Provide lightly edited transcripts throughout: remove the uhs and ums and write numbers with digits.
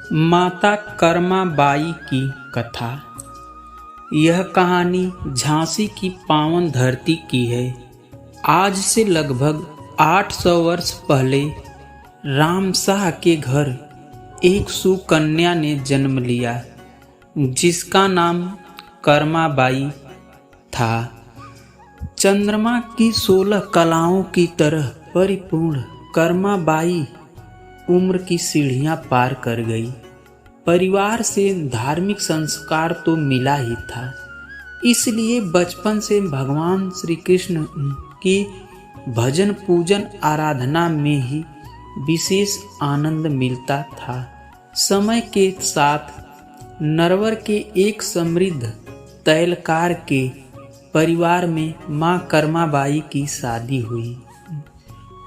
माता कर्मा बाई की कथा। यह कहानी झांसी की पावन धरती की है। आज से लगभग 800 वर्ष पहले रामशाह के घर एक सुकन्या ने जन्म लिया, जिसका नाम कर्मा बाई था। चंद्रमा की 16 कलाओं की तरह परिपूर्ण कर्मा बाई उम्र की सीढ़ियां पार कर गई। परिवार से धार्मिक संस्कार तो मिला ही था, इसलिए बचपन से भगवान श्री कृष्ण की भजन पूजन आराधना में ही विशेष आनंद मिलता था। समय के साथ नरवर के एक समृद्ध तैलकार के परिवार में मां कर्माबाई की शादी हुई।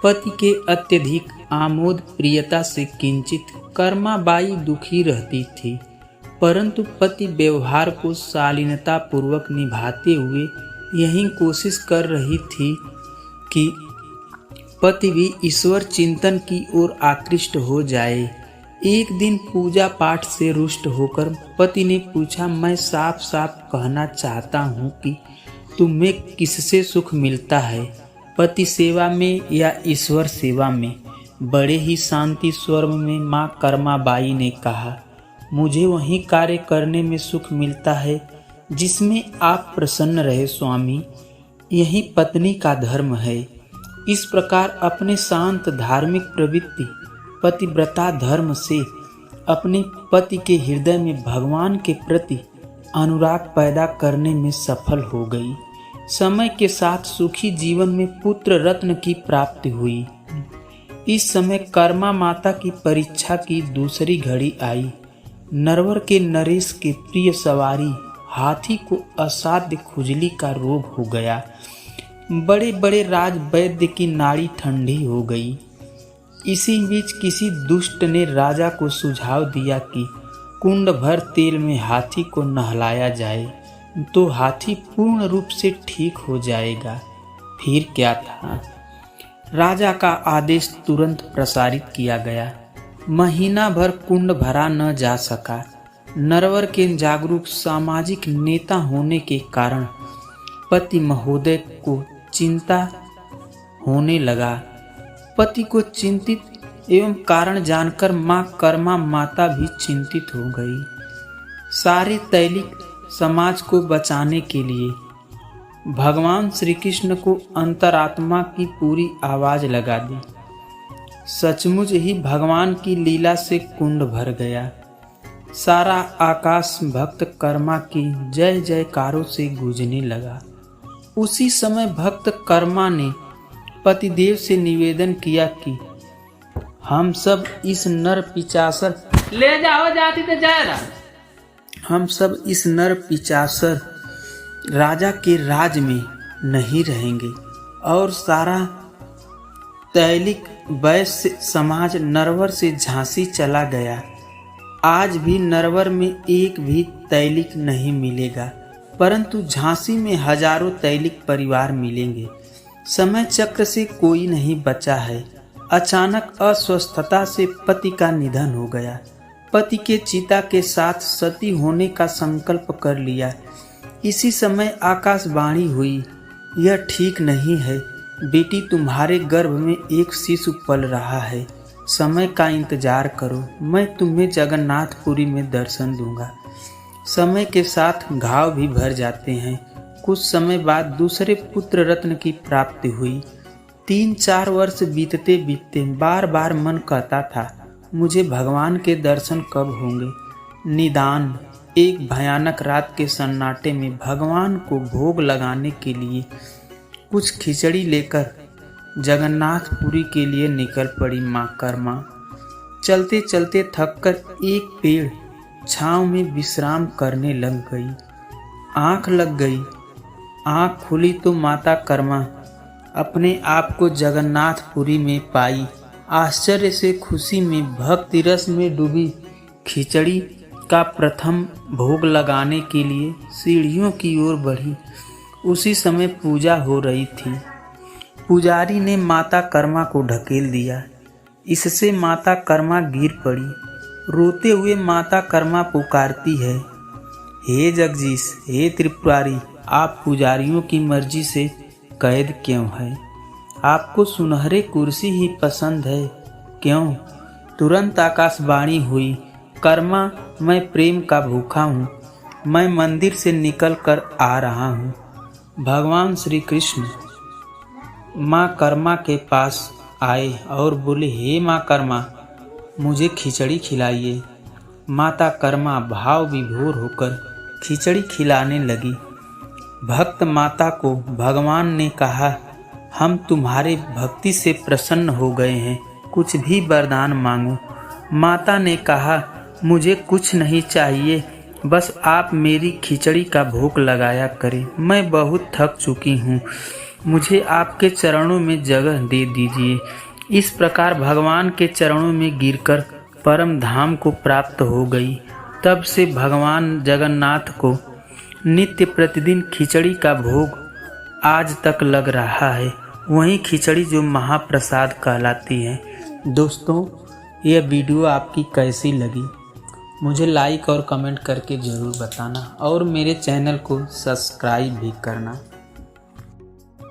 पति के अत्यधिक आमोद प्रियता से किंचित कर्माबाई दुखी रहती थी, परंतु पति व्यवहार को शालीनता पूर्वक निभाते हुए यही कोशिश कर रही थी कि पति भी ईश्वर चिंतन की ओर आकृष्ट हो जाए। एक दिन पूजा पाठ से रुष्ट होकर पति ने पूछा, मैं साफ साफ कहना चाहता हूँ कि तुम्हें किससे सुख मिलता है, पति सेवा में या ईश्वर सेवा में? बड़े ही शांति स्वर में मां कर्माबाई ने कहा, मुझे वही कार्य करने में सुख मिलता है जिसमें आप प्रसन्न रहे स्वामी, यही पत्नी का धर्म है। इस प्रकार अपने शांत धार्मिक प्रवृत्ति पतिव्रता धर्म से अपने पति के हृदय में भगवान के प्रति अनुराग पैदा करने में सफल हो गई। समय के साथ सुखी जीवन में पुत्र रत्न की प्राप्ति हुई। इस समय कर्मा माता की परीक्षा की दूसरी घड़ी आई। नरवर के नरेश के प्रिय सवारी हाथी को असाध्य खुजली का रोग हो गया। बड़े बड़े राज वैद्य की नाड़ी ठंडी हो गई। इसी बीच किसी दुष्ट ने राजा को सुझाव दिया कि कुंड भर तेल में हाथी को नहलाया जाए तो हाथी पूर्ण रूप से ठीक हो जाएगा। फिर क्या था, राजा का आदेश तुरंत प्रसारित किया गया। महीना भर कुंड भरा न जा सका। नरवर के जागरूक सामाजिक नेता होने के कारण पति महोदय को चिंता होने लगा। पति को चिंतित एवं कारण जानकर मां कर्मा माता भी चिंतित हो गई। सारे तैलिक समाज को बचाने के लिए भगवान श्री कृष्ण को अंतरात्मा की पूरी आवाज लगा दी। सचमुच ही भगवान की लीला से कुंड भर गया। सारा आकाश भक्त कर्मा की जय जयकारों से गूंजने लगा। उसी समय भक्त कर्मा ने पतिदेव से निवेदन किया कि हम सब इस नर पिचासर ले जाओ, जाती तो जा रहा, हम सब इस नर पिचासर राजा के राज में नहीं रहेंगे और सारा तैलिक वैश्य समाज नरवर से झांसी चला गया। आज भी नरवर में एक भी तैलिक नहीं मिलेगा, परंतु झांसी में हजारों तैलिक परिवार मिलेंगे। समय चक्र से कोई नहीं बचा है। अचानक अस्वस्थता से पति का निधन हो गया। पति के चिता के साथ सती होने का संकल्प कर लिया। इसी समय आकाशवाणी हुई, यह ठीक नहीं है बेटी, तुम्हारे गर्भ में एक शिशु पल रहा है। समय का इंतजार करो, मैं तुम्हें जगन्नाथपुरी में दर्शन दूंगा। समय के साथ घाव भी भर जाते हैं। कुछ समय बाद दूसरे पुत्र रत्न की प्राप्ति हुई। 3-4 वर्ष बीतते बीतते बार बार मन कहता था, मुझे भगवान के दर्शन कब होंगे। निदान एक भयानक रात के सन्नाटे में भगवान को भोग लगाने के लिए कुछ खिचड़ी लेकर जगन्नाथपुरी के लिए निकल पड़ी मां कर्मा। चलते चलते थककर एक पेड़ छांव में विश्राम करने लग गई। आंख लग गई। आंख खुली तो माता कर्मा अपने आप को जगन्नाथपुरी में पाई। आश्चर्य से खुशी में भक्ति रस में डूबी खिचड़ी का प्रथम भोग लगाने के लिए सीढ़ियों की ओर बढ़ी। उसी समय पूजा हो रही थी। पुजारी ने माता कर्मा को ढकेल दिया। इससे माता कर्मा गिर पड़ी। रोते हुए माता कर्मा पुकारती है, हे जगदीश, हे त्रिपुरारी, आप पुजारियों की मर्जी से कैद क्यों है? आपको सुनहरे कुर्सी ही पसंद है क्यों? तुरंत आकाशवाणी हुई, कर्मा, मैं प्रेम का भूखा हूँ, मैं मंदिर से निकल कर आ रहा हूँ। भगवान श्री कृष्ण माँ कर्मा के पास आए और बोले, हे माँ कर्मा, मुझे खिचड़ी खिलाइए। माता कर्मा भाव विभोर होकर खिचड़ी खिलाने लगी। भक्त माता को भगवान ने कहा, हम तुम्हारे भक्ति से प्रसन्न हो गए हैं, कुछ भी वरदान मांगो। माता ने कहा, मुझे कुछ नहीं चाहिए, बस आप मेरी खिचड़ी का भोग लगाया करें। मैं बहुत थक चुकी हूँ, मुझे आपके चरणों में जगह दे दीजिए। इस प्रकार भगवान के चरणों में गिरकर परम धाम को प्राप्त हो गई। तब से भगवान जगन्नाथ को नित्य प्रतिदिन खिचड़ी का भोग आज तक लग रहा है। वही खिचड़ी जो महाप्रसाद कहलाती है। दोस्तों, यह वीडियो आपकी कैसी लगी मुझे लाइक और कमेंट करके ज़रूर बताना और मेरे चैनल को सब्सक्राइब भी करना।